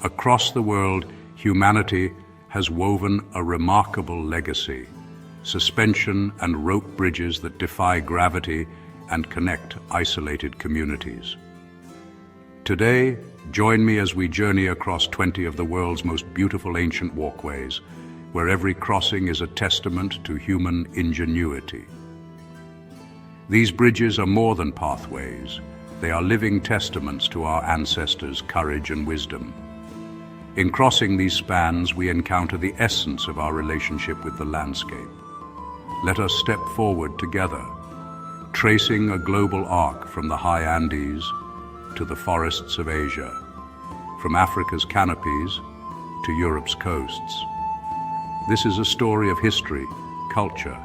Across the world, humanity has woven a remarkable legacy: suspension and rope bridges that defy gravity and connect isolated communities. Today, join me as we journey across 20 of the world's most beautiful ancient walkways, where every crossing is a testament to human ingenuity. These bridges are more than pathways. They are living testaments to our ancestors' courage and wisdom. In crossing these spans, we encounter the essence of our relationship with the landscape. Let us step forward together, tracing a global arc from the high Andes to the forests of Asia, from Africa's canopies to Europe's coasts. This is a story of history, culture,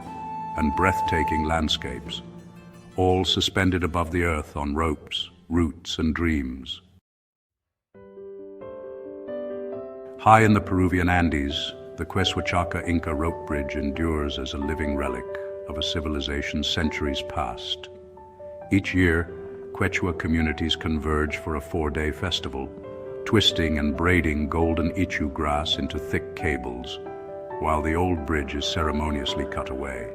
and breathtaking landscapes, all suspended above the earth on ropes, roots, and dreams. High in the Peruvian Andes, the Quechua Inca rope bridge endures as a living relic of a civilization centuries past. Each year, Quechua communities converge for a 4-day festival, twisting and braiding golden ichu grass into thick cables, while the old bridge is ceremoniously cut away.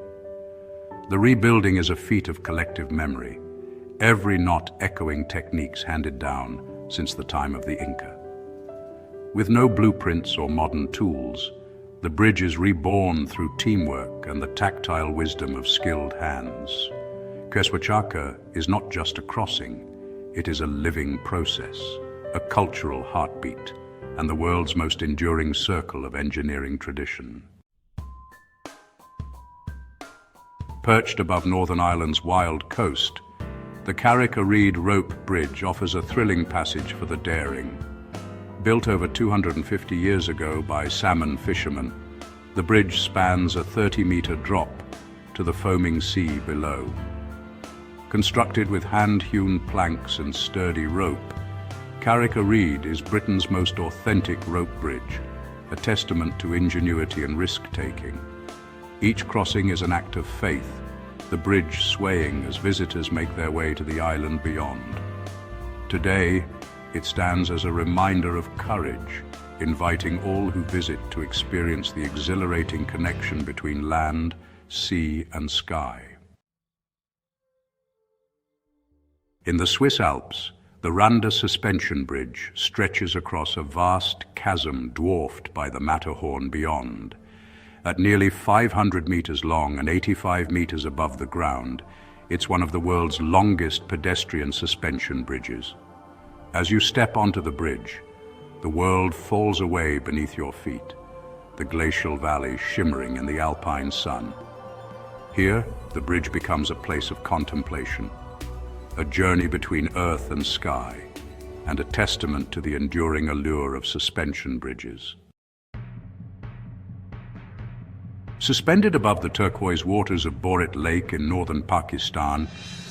The rebuilding is a feat of collective memory, every knot echoing techniques handed down since the time of the Inca. With no blueprints or modern tools, the bridge is reborn through teamwork and the tactile wisdom of skilled hands. Quechua is not just a crossing, it is a living process, a cultural heartbeat, and the world's most enduring circle of engineering tradition. Perched above Northern Ireland's wild coast, the Carrick Reed Rope Bridge offers a thrilling passage for the daring. Built over 250 years ago by salmon fishermen, the bridge spans a 30-meter drop to the foaming sea below. Constructed with hand-hewn planks and sturdy rope, Carrick Reed is Britain's most authentic rope bridge, a testament to ingenuity and risk-taking. Each crossing is an act of faith, the bridge swaying as visitors make their way to the island beyond. Today, it stands as a reminder of courage, inviting all who visit to experience the exhilarating connection between land, sea, and sky. In the Swiss Alps, the Randa suspension bridge stretches across a vast chasm dwarfed by the Matterhorn beyond. At nearly 500 meters long and 85 meters above the ground, it's one of the world's longest pedestrian suspension bridges. As you step onto the bridge, the world falls away beneath your feet, the glacial valley shimmering in the alpine sun. Here, the bridge becomes a place of contemplation, a journey between earth and sky, and a testament to the enduring allure of suspension bridges. Suspended above the turquoise waters of Borit Lake in northern Pakistan,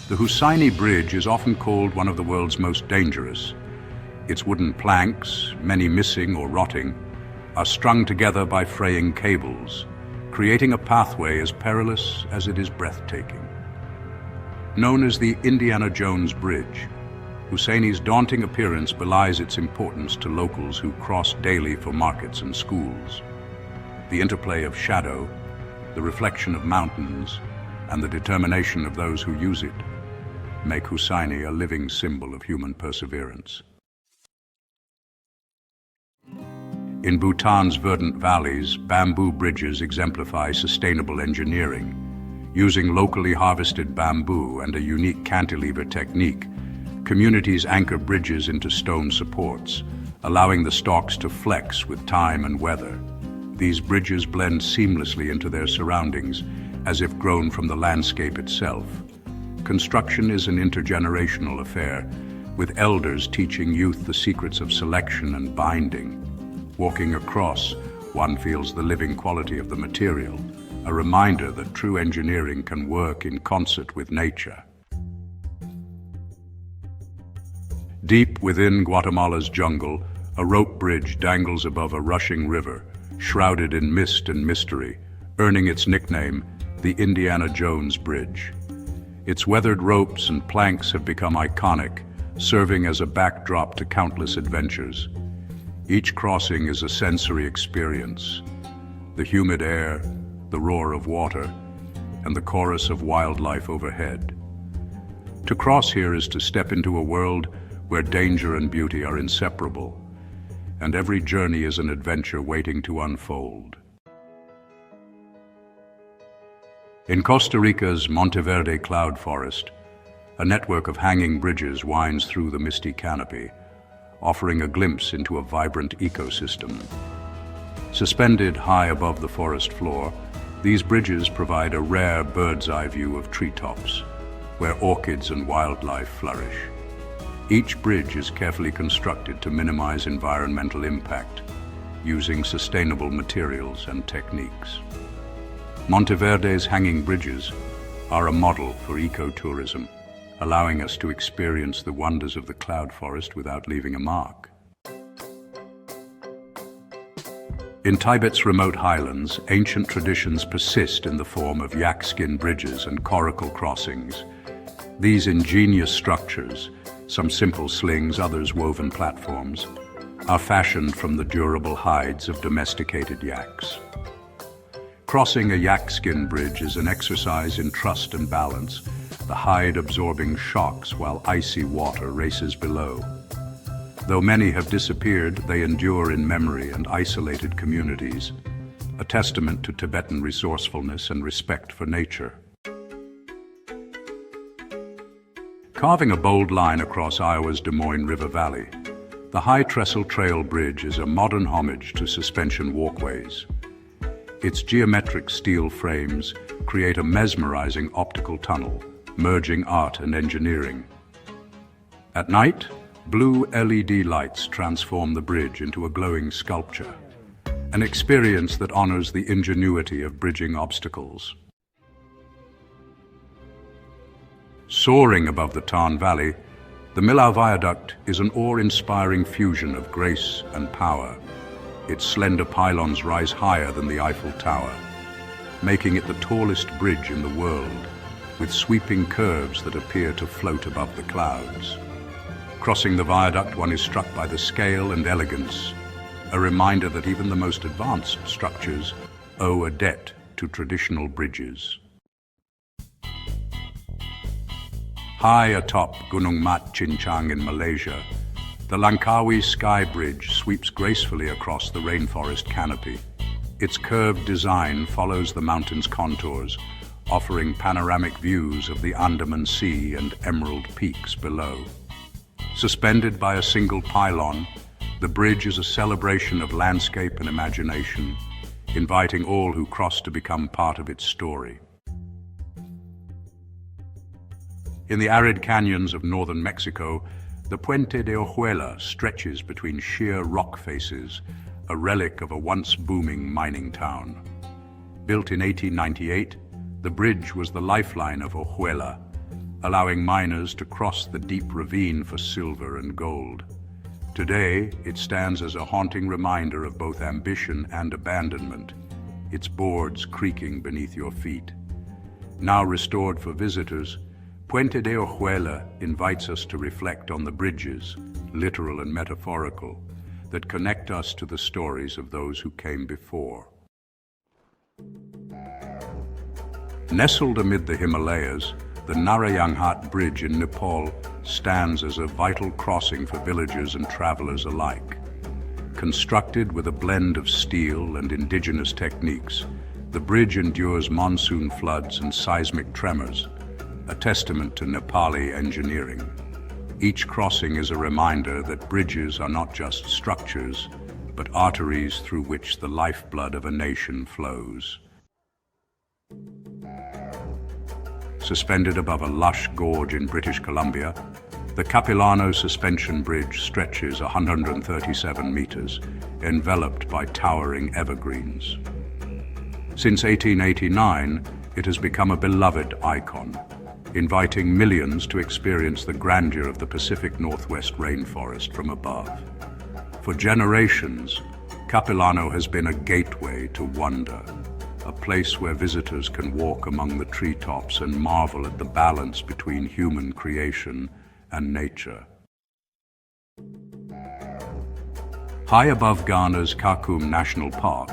the Hussaini Bridge is often called one of the world's most dangerous. Its wooden planks, many missing or rotting, are strung together by fraying cables, creating a pathway as perilous as it is breathtaking. Known as the Indiana Jones Bridge, Hussaini's daunting appearance belies its importance to locals who cross daily for markets and schools. The interplay of shadow, the reflection of mountains, and the determination of those who use it make Hussaini a living symbol of human perseverance. In Bhutan's verdant valleys, bamboo bridges exemplify sustainable engineering. Using locally harvested bamboo and a unique cantilever technique, communities anchor bridges into stone supports, allowing the stalks to flex with time and weather. These bridges blend seamlessly into their surroundings, as if grown from the landscape itself. Construction is an intergenerational affair, with elders teaching youth the secrets of selection and binding. Walking across, one feels the living quality of the material, a reminder that true engineering can work in concert with nature. Deep within Guatemala's jungle, a rope bridge dangles above a rushing river, shrouded in mist and mystery, earning its nickname, the Indiana Jones Bridge. Its weathered ropes and planks have become iconic, serving as a backdrop to countless adventures. Each crossing is a sensory experience. The humid air, the roar of water, and the chorus of wildlife overhead. To cross here is to step into a world where danger and beauty are inseparable, and every journey is an adventure waiting to unfold. In Costa Rica's Monteverde cloud forest, a network of hanging bridges winds through the misty canopy, offering a glimpse into a vibrant ecosystem. Suspended high above the forest floor, these bridges provide a rare bird's-eye view of treetops, where orchids and wildlife flourish. Each bridge is carefully constructed to minimize environmental impact, using sustainable materials and techniques. Monteverde's hanging bridges are a model for ecotourism, allowing us to experience the wonders of the cloud forest without leaving a mark. In Tibet's remote highlands, ancient traditions persist in the form of yak skin bridges and coracle crossings. These ingenious structures, some simple slings, others woven platforms, are fashioned from the durable hides of domesticated yaks. Crossing a yak skin bridge is an exercise in trust and balance, the hide absorbing shocks while icy water races below. Though many have disappeared, they endure in memory and isolated communities, a testament to Tibetan resourcefulness and respect for nature. Carving a bold line across Iowa's Des Moines River Valley, the High Trestle Trail Bridge is a modern homage to suspension walkways. Its geometric steel frames create a mesmerizing optical tunnel, merging art and engineering. At night, blue LED lights transform the bridge into a glowing sculpture, an experience that honors the ingenuity of bridging obstacles. Soaring above the Tarn Valley, the Millau Viaduct is an awe-inspiring fusion of grace and power. Its slender pylons rise higher than the Eiffel Tower, making it the tallest bridge in the world, with sweeping curves that appear to float above the clouds. Crossing the viaduct, one is struck by the scale and elegance, a reminder that even the most advanced structures owe a debt to traditional bridges. High atop Gunung Mat Cincang in Malaysia, the Langkawi Sky Bridge sweeps gracefully across the rainforest canopy. Its curved design follows the mountain's contours, offering panoramic views of the Andaman Sea and emerald peaks below. Suspended by a single pylon, the bridge is a celebration of landscape and imagination, inviting all who cross to become part of its story. In the arid canyons of northern Mexico, the Puente de Ojuela stretches between sheer rock faces, a relic of a once booming mining town. Built in 1898, the bridge was the lifeline of Ojuela, allowing miners to cross the deep ravine for silver and gold. Today, it stands as a haunting reminder of both ambition and abandonment, its boards creaking beneath your feet. Now restored for visitors, Puente de Ojuela invites us to reflect on the bridges, literal and metaphorical, that connect us to the stories of those who came before. Nestled amid the Himalayas, the Narayanghat Bridge in Nepal stands as a vital crossing for villagers and travelers alike. Constructed with a blend of steel and indigenous techniques, the bridge endures monsoon floods and seismic tremors, a testament to Nepali engineering. Each crossing is a reminder that bridges are not just structures, but arteries through which the lifeblood of a nation flows. Suspended above a lush gorge in British Columbia, the Capilano Suspension Bridge stretches 137 meters, enveloped by towering evergreens. Since 1889, it has become a beloved icon, inviting millions to experience the grandeur of the Pacific Northwest rainforest from above. For generations, Capilano has been a gateway to wonder, a place where visitors can walk among the treetops and marvel at the balance between human creation and nature. High above Ghana's Kakum National Park,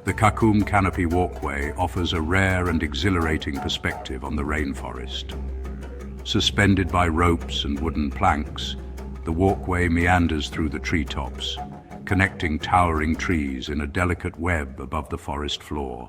the Kakum Canopy Walkway offers a rare and exhilarating perspective on the rainforest. Suspended by ropes and wooden planks, the walkway meanders through the treetops, connecting towering trees in a delicate web above the forest floor.